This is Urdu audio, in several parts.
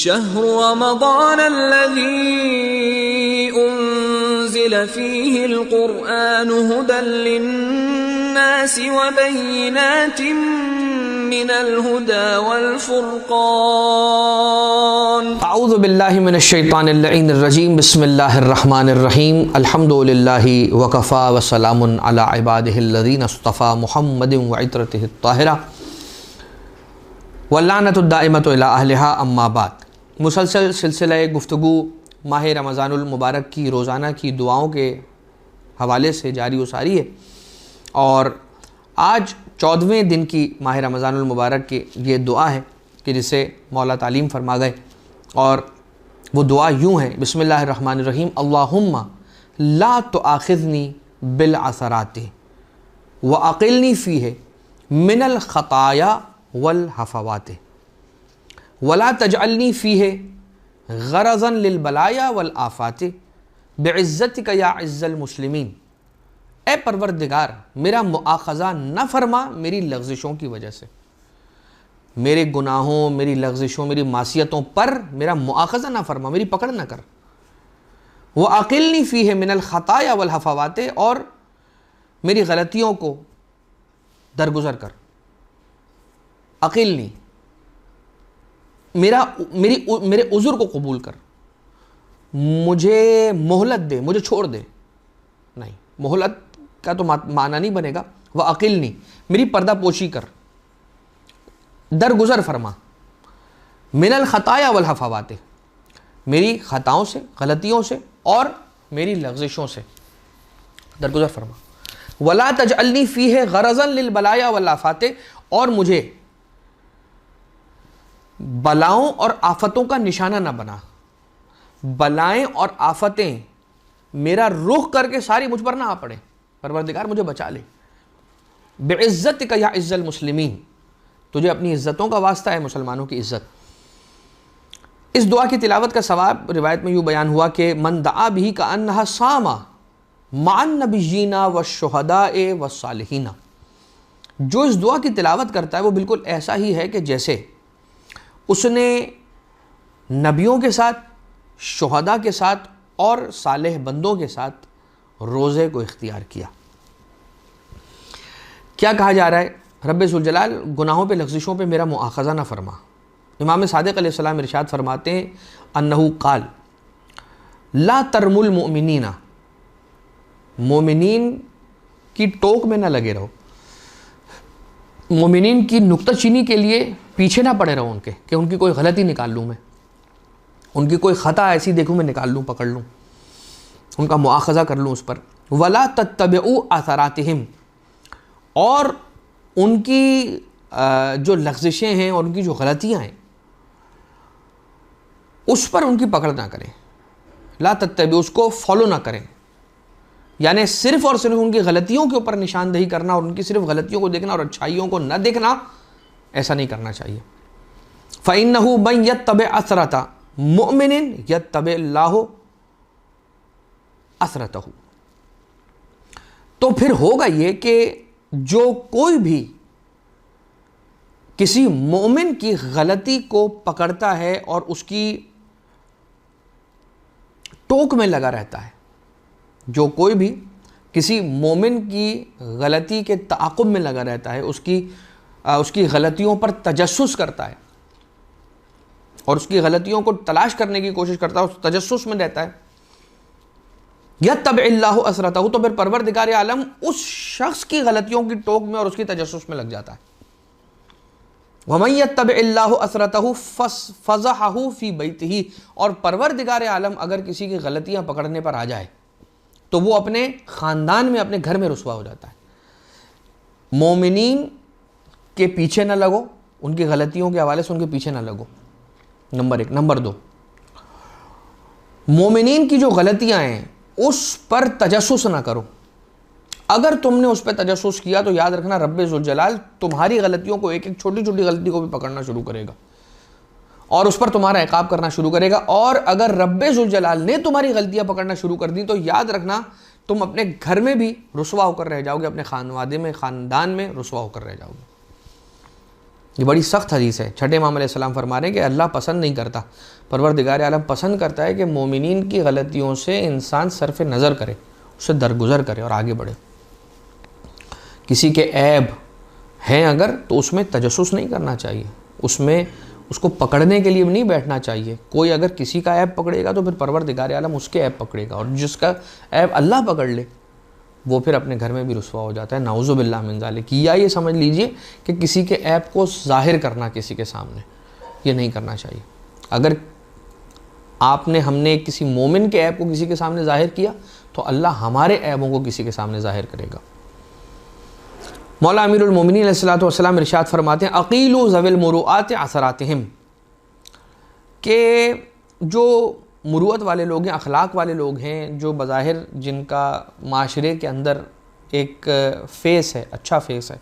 شهر رمضان الذي أنزل فيه القرآن هدى للناس وبينات من الهدى والفرقان اعوذ باللہ من الشیطان اللعین الرجیم بسم اللہ الرحمن الرحیم الحمد للہ وکفا وسلام علی عبادہ الذین اصطفى محمد وعطرتہ الطاہرہ واللعنۃ الدائمۃ الی اہلہا اما بعد۔ مسلسل سلسلہ گفتگو ماہ رمضان المبارک کی روزانہ کی دعاؤں کے حوالے سے جاری و ساری ہے، اور آج 14ویں دن کی ماہ رمضان المبارک کی یہ دعا ہے کہ جسے مولا تعلیم فرما گئے، اور وہ دعا یوں ہے: بسم اللہ الرحمن الرحیم اللہم لا تؤاخذنی بالعثرات واقلنی فیہ من الخطایا والہفوات ولا تجعلنی فیہ غرضا للبلایا والآفات بعزتک یا عز المسلمین۔ اے پروردگار، میرا مؤاخذہ نہ فرما میری لغزشوں کی وجہ سے، میرے گناہوں، میری لغزشوں، میری معصیتوں پر میرا مؤاخذہ نہ فرما، میری پکڑ نہ کر۔ وَأَقِلْنِي فِيهِ مِنَ الْخَطَايَا وَالْحَفَوَاتِ، اور میری غلطیوں کو درگزر کر۔ عقلنی، میرے عذر کو قبول کر، مجھے مہلت دے، مجھے چھوڑ دے۔ نہیں، مہلت کا تو معنی نہیں بنے گا۔ وَأَقِلْنِي، میری پردہ پوشی کر، درگزر فرما۔ من الخطایا والحفوات، میری خطاؤں سے، غلطیوں سے اور میری لغزشوں سے درگزر فرما۔ وَلَا تَجْعَلْنِي فِيهِ غَرَضًا لِلْبَلَايَا وَالْآفَاتِ، اور مجھے بلاؤں اور آفتوں کا نشانہ نہ بنا۔ بلائیں اور آفتیں میرا رخ کر کے ساری مجھ پر نہ آ پڑے، پروردگار مجھے بچا لے۔ بعزتک یا عز المسلمین، تجھے اپنی عزتوں کا واسطہ ہے، مسلمانوں کی عزت۔ اس دعا کی تلاوت کا ثواب روایت میں یوں بیان ہوا کہ من دعا بہ کأنہا صام مع النبیین والشہداء والصالحین، جو اس دعا کی تلاوت کرتا ہے وہ بالکل ایسا ہی ہے کہ جیسے اس نے نبیوں کے ساتھ، شہداء کے ساتھ اور صالح بندوں کے ساتھ روزے کو اختیار کیا۔ کیا کہا جا رہا ہے؟ رب ذوالجلال گناہوں پہ، لغزشوں پہ میرا مؤاخذہ نہ فرما۔ امام صادق علیہ السلام ارشاد فرماتے ہیں انہو قال لا ترموا المؤمنین، مومنین کی ٹوک میں نہ لگے رہو، مومنین کی نکتہ چینی کے لیے پیچھے نہ پڑے رہو ان کے، کہ ان کی کوئی غلطی نکال لوں میں، ان کی کوئی خطا ایسی دیکھوں میں نکال لوں، پکڑ لوں، ان کا مؤاخذہ کر لوں اس پر۔ وَلَا تَتَّبِعُوا آثَارَاتِهِمْ، اور ان کی جو لغزشیں ہیں اور ان کی جو غلطیاں ہیں اس پر ان کی پکڑ نہ کریں۔ لا تتبعوا، اس کو فالو نہ کریں، یعنی صرف اور صرف ان کی غلطیوں کے اوپر نشاندہی کرنا اور ان کی صرف غلطیوں کو دیکھنا اور اچھائیوں کو نہ دیکھنا، ایسا نہیں کرنا چاہیے۔ فَإِنَّهُ مَنْ يَتَّبِعْ أَثْرَةَ مُؤْمِنٍ يَتَّبِعْ اللَّهُ أَثْرَتَهُ، تو پھر ہوگا یہ کہ جو کوئی بھی کسی مومن کی غلطی کو پکڑتا ہے اور اس کی ٹوک میں لگا رہتا ہے، جو کوئی بھی کسی مومن کی غلطی کے تعاقب میں لگا رہتا ہے، اس کی غلطیوں پر تجسس کرتا ہے اور اس کی غلطیوں کو تلاش کرنے کی کوشش کرتا ہے، اس تجسس میں رہتا ہے، یتبع اللہ اسرتہ، تو پھر پروردگار عالم اس شخص کی غلطیوں کی ٹوک میں اور اس کی تجسس میں لگ جاتا ہے۔ وَمَن يَتَّبِعِ اللَّهُ أَثْرَتَهُ فَضَحَهُ فِي بَيْتِهِ، اور پروردگار عالم اگر کسی کی غلطیاں پکڑنے پر آ جائے تو وہ اپنے خاندان میں، اپنے گھر میں رسوا ہو جاتا ہے۔ مومنین کے پیچھے نہ لگو، ان کی غلطیوں کے حوالے سے ان کے پیچھے نہ لگو، نمبر 1۔ نمبر 2، مومنین کی جو غلطیاں ہیں اس پر تجسس نہ کرو۔ اگر تم نے اس پہ تجسس کیا تو یاد رکھنا رب ذوالجلال تمہاری غلطیوں کو، ایک ایک چھوٹی چھوٹی غلطی کو بھی پکڑنا شروع کرے گا اور اس پر تمہارا عقاب کرنا شروع کرے گا۔ اور اگر رب ذوالجلال نے تمہاری غلطیاں پکڑنا شروع کر دی تو یاد رکھنا تم اپنے گھر میں بھی رسوا ہو کر رہ جاؤ گے، اپنے خاندان میں رسوا ہو کر رہ جاؤ گے۔ یہ بڑی سخت حدیث ہے. چھٹے امام علیہ السلام فرما رہے ہیں کہ اللہ پسند نہیں کرتا, پروردگار عالم پسند کرتا ہے کہ مومنین کی غلطیوں سے انسان صرف نظر کرے, اسے درگزر کرے اور آگے بڑھے. کسی کے عیب ہیں اگر تو اس میں تجسس نہیں کرنا چاہیے, اس کو پکڑنے کے لیے نہیں بیٹھنا چاہیے. کوئی اگر کسی کا عیب پکڑے گا تو پھر پروردگار عالم اس کے عیب پکڑے گا, اور جس کا عیب اللہ پکڑ لے وہ پھر اپنے گھر میں بھی رسوا ہو جاتا ہے. نعوذ باللہ من ذالک. یا یہ سمجھ لیجئے کہ کسی کے عیب کو ظاہر کرنا کسی کے سامنے, یہ نہیں کرنا چاہیے. اگر ہم نے کسی مومن کے عیب کو کسی کے سامنے ظاہر کیا تو اللہ ہمارے عیبوں کو کسی کے سامنے ظاہر کرے گا. مولا امیر المومنین علیہ الصلوۃ والسلام ارشاد فرماتے ہیں اقیلوا ذوی المروءات عثراتہم, کہ جو مروت والے لوگ ہیں, اخلاق والے لوگ ہیں, جو بظاہر جن کا معاشرے کے اندر ایک فیس ہے, اچھا فیس ہے,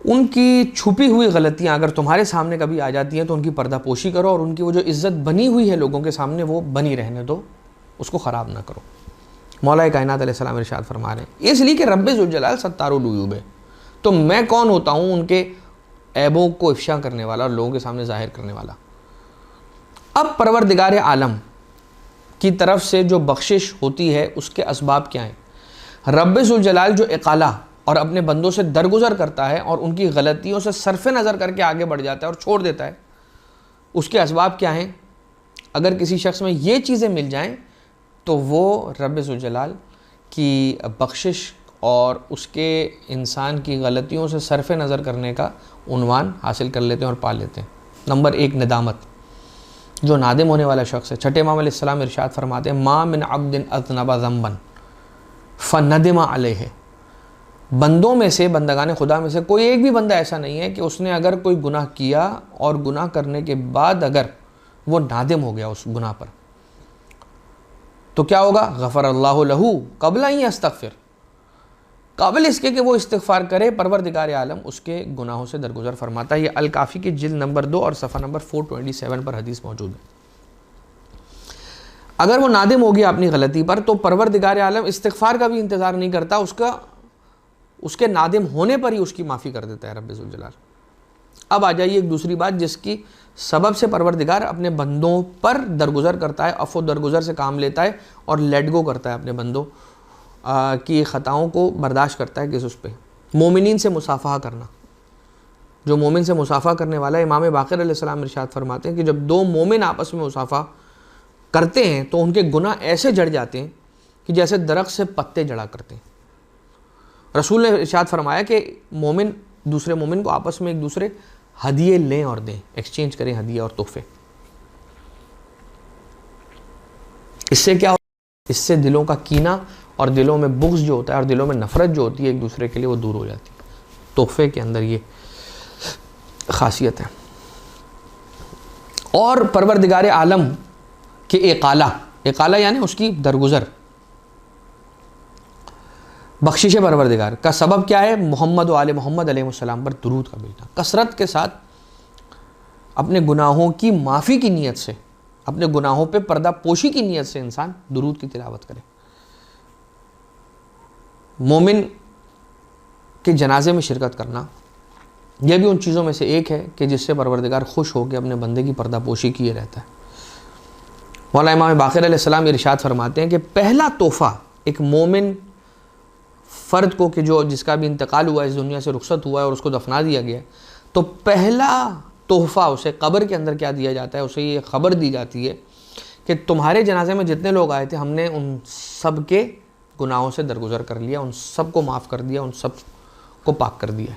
ان کی چھپی ہوئی غلطیاں اگر تمہارے سامنے کبھی آ جاتی ہیں تو ان کی پردہ پوشی کرو, اور ان کی وہ جو عزت بنی ہوئی ہے لوگوں کے سامنے وہ بنی رہنے دو, اس کو خراب نہ کرو. مولا کائنات علیہ السلام ارشاد فرما رہے ہیں اس لیے کہ رب ذوالجلال ستار العیوب ہے, تو میں کون ہوتا ہوں ان کے عیبوں کو افشا کرنے والا اور لوگوں کے سامنے ظاہر کرنے والا. اب پروردگار عالم کی طرف سے جو بخشش ہوتی ہے اس کے اسباب کیا ہیں؟ رب ذوالجلال جو اقالہ اور اپنے بندوں سے درگزر کرتا ہے اور ان کی غلطیوں سے صرف نظر کر کے آگے بڑھ جاتا ہے اور چھوڑ دیتا ہے, اس کے اسباب کیا ہیں؟ اگر کسی شخص میں یہ چیزیں مل جائیں تو وہ رب ذوالجلال کی بخشش اور اس کے انسان کی غلطیوں سے صرف نظر کرنے کا عنوان حاصل کر لیتے ہیں اور پا لیتے ہیں. نمبر 1 ندامت, جو نادم ہونے والا شخص ہے. چھٹے امام علیہ السلام ارشاد فرماتے ہیں ما من عبد اذنب ذنبا فندم علیہ, بندوں میں سے, بندگان خدا میں سے کوئی ایک بھی بندہ ایسا نہیں ہے کہ اس نے اگر کوئی گناہ کیا اور گناہ کرنے کے بعد اگر وہ نادم ہو گیا اس گناہ پر تو کیا ہوگا؟ غفر اللہ لہو قبل ان یستغفر, قبل اس کے کہ وہ استغفار کرے پروردگار عالم اس کے گناہوں سے درگزر فرماتا ہے. یہ الکافی کی جلد نمبر 2 اور صفحہ نمبر 427 پر حدیث موجود ہے. اگر وہ نادم ہو گیا اپنی غلطی پر تو پروردگار عالم استغفار کا بھی انتظار نہیں کرتا, اس کے نادم ہونے پر ہی اس کی معافی کر دیتا ہے رب ذوالجلال. اب آ جائیے ایک دوسری بات جس کی سبب سے پروردگار اپنے بندوں پر درگزر کرتا ہے, عفو درگزر سے کام لیتا ہے اور لیٹ گو کرتا ہے اپنے بندوں کی خطاؤں کو برداشت کرتا ہے. کس اس پہ؟ مومنین سے مصافحہ کرنا. جو مومن سے مصافحہ کرنے والا ہے, امام باقر علیہ السلام ارشاد فرماتے ہیں کہ جب 2 مومن آپس میں مصافحہ کرتے ہیں تو ان کے گناہ ایسے جڑ جاتے ہیں کہ جیسے درخت سے پتے جڑا کرتے ہیں. رسول نے ارشاد فرمایا کہ مومن دوسرے مومن کو آپس میں ایک دوسرے ہدیے لیں اور دیں, ایکسچینج کریں ہدیے اور تحفے. اس سے کیا ہوتا ہے؟ اس سے دلوں کا کینہ اور دلوں میں بغض جو ہوتا ہے اور دلوں میں نفرت جو ہوتی ہے ایک دوسرے کے لیے وہ دور ہو جاتی ہے. تحفے کے اندر یہ خاصیت ہے. اور پروردگار عالم کے اقالہ یعنی اس کی درگزر, بخشش پروردگار کا سبب کیا ہے؟ محمد و آل محمد علیہ السلام پر درود کا بھیجنا. کثرت کے ساتھ اپنے گناہوں کی معافی کی نیت سے, اپنے گناہوں پہ پردہ پوشی کی نیت سے انسان درود کی تلاوت کرے. مومن کے جنازے میں شرکت کرنا یہ بھی ان چیزوں میں سے ایک ہے کہ جس سے پروردگار خوش ہو کے اپنے بندے کی پردہ پوشی کیے رہتا ہے. مولا امام باقر علیہ السلام ارشاد فرماتے ہیں کہ پہلا تحفہ ایک مومن فرد کو, کہ جس کا بھی انتقال ہوا, اس دنیا سے رخصت ہوا ہے اور اس کو دفنا دیا گیا, تو پہلا تحفہ اسے قبر کے اندر کیا دیا جاتا ہے؟ اسے یہ خبر دی جاتی ہے کہ تمہارے جنازے میں جتنے لوگ آئے تھے ہم نے ان سب کے گناہوں سے درگزر کر لیا, ان سب کو معاف کر دیا, ان سب کو پاک کر دیا.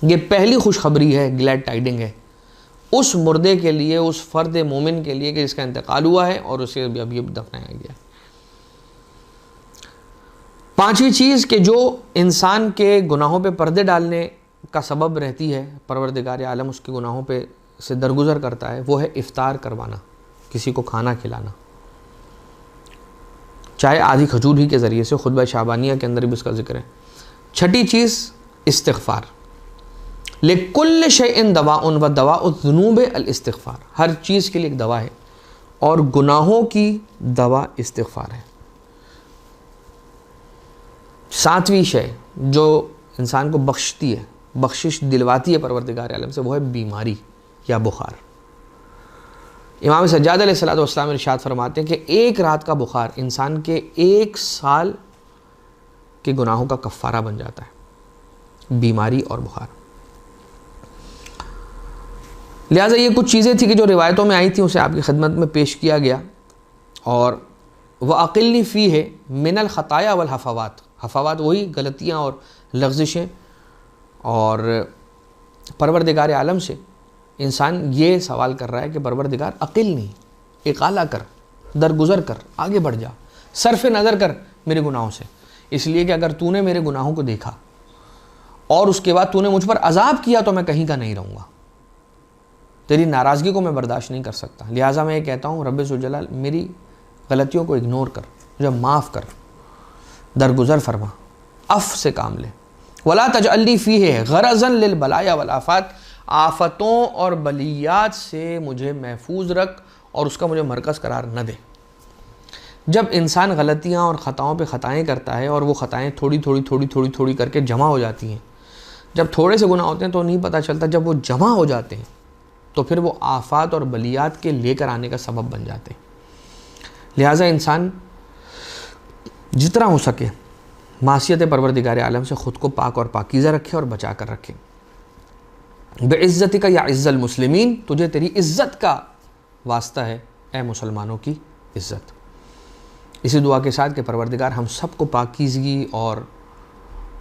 یہ پہلی خوشخبری ہے, گلیڈ ٹائیڈنگ ہے اس مردے کے لیے, اس فرد مومن کے لیے کہ جس کا انتقال ہوا ہے اور اسے ابھی دفنایا گیا. 5ویں چیز کہ جو انسان کے گناہوں پہ پردے ڈالنے کا سبب رہتی ہے, پروردگار عالم اس کے گناہوں پہ سے درگزر کرتا ہے, وہ ہے افطار کروانا, کسی کو کھانا کھلانا, چاہے آدھی کھجور ہی کے ذریعے سے. خطبہ شعبانیہ کے اندر بھی اس کا ذکر ہے. 6ٹھی چیز استغفار. لِكُلِّ شَيْءٍ دَوَاءٌ وَدَوَاءُ الذُّنُوبِ الاستغفار. ہر چیز کے لیے ایک دوا ہے اور گناہوں کی دوا استغفار ہے. 7ویں شے جو انسان کو بخشتی ہے, بخشش دلواتی ہے پروردگار عالم سے، وہ ہے بیماری یا بخار۔ امام سجاد علیہ السلام ارشاد فرماتے ہیں کہ ایک رات کا بخار انسان کے 1 سال کے گناہوں کا کفارہ بن جاتا ہے، بیماری اور بخار۔ لہٰذا یہ کچھ چیزیں تھیں کہ جو روایتوں میں آئی تھیں، اسے آپ کی خدمت میں پیش کیا گیا۔ اور وَأَقِلْنِ فِيهِ مِنَ الْخَطَايَا وَالْحَفَوَاتِ، حفوات وہی غلطیاں اور لغزشیں، اور پروردگار عالم سے انسان یہ سوال کر رہا ہے کہ پروردگار اقلنی، اقالہ کر، درگزر کر، آگے بڑھ جا، صرف نظر کر میرے گناہوں سے، اس لیے کہ اگر تو نے میرے گناہوں کو دیکھا اور اس کے بعد تو نے مجھ پر عذاب کیا تو میں کہیں کا نہیں رہوں گا، تیری ناراضگی کو میں برداشت نہیں کر سکتا۔ لہٰذا میں یہ کہتا ہوں رب ذوالجلال میری غلطیوں کو اگنور کر، مجھے معاف کر، درگزر فرما، عفو سے کام لے۔ وَلَا تَجْعَلْنِي فِيهِ غَرَضًا لِلْبَلَايَا وَالْآفَاتِ، آفتوں اور بلیات سے مجھے محفوظ رکھ اور اس کا مجھے مرکز قرار نہ دے۔ جب انسان غلطیاں اور خطاؤں پہ خطائیں کرتا ہے اور وہ خطائیں تھوڑی کر کے جمع ہو جاتی ہیں، جب تھوڑے سے گناہ ہوتے ہیں تو نہیں پتہ چلتا، جب وہ جمع ہو جاتے ہیں تو پھر وہ آفات اور بلیات کے لے کر آنے کا سبب بن جاتے ہیں۔ لہٰذا انسان جتنا ہو سکے معصیت پروردگار عالم سے خود کو پاک اور پاکیزہ رکھے اور بچا کر رکھے۔ بعزتک یا عز المسلمین، تجھے تیری عزت کا واسطہ ہے اے مسلمانوں کی عزت۔ اسی دعا کے ساتھ کہ پروردگار ہم سب کو پاکیزگی اور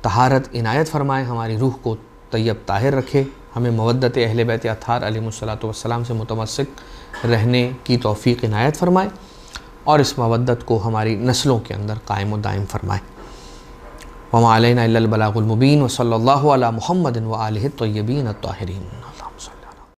طہارت عنایت فرمائے، ہماری روح کو طیب طاہر رکھے، ہمیں مودت اہل بیت اطہار علیہ الصلاۃ سے متمسک رہنے کی توفیق عنایت فرمائے، اور اس مودت کو ہماری نسلوں کے اندر قائم و دائم فرمائے۔ وما علینا الا البلاغ المبین، وصلی اللہ علی محمد وآلہ الطیبین الطاہرین۔